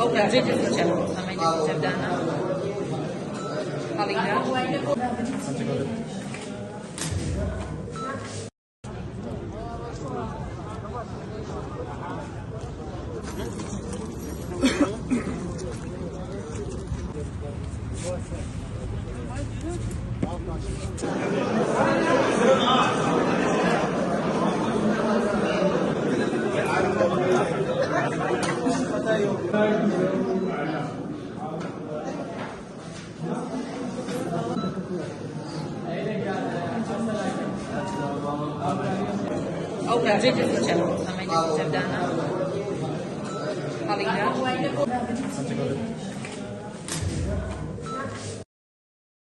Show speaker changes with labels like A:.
A: Open British Channel sama je Jordana. Paling dah. Open British Channel sama je Jordana. Paling dah.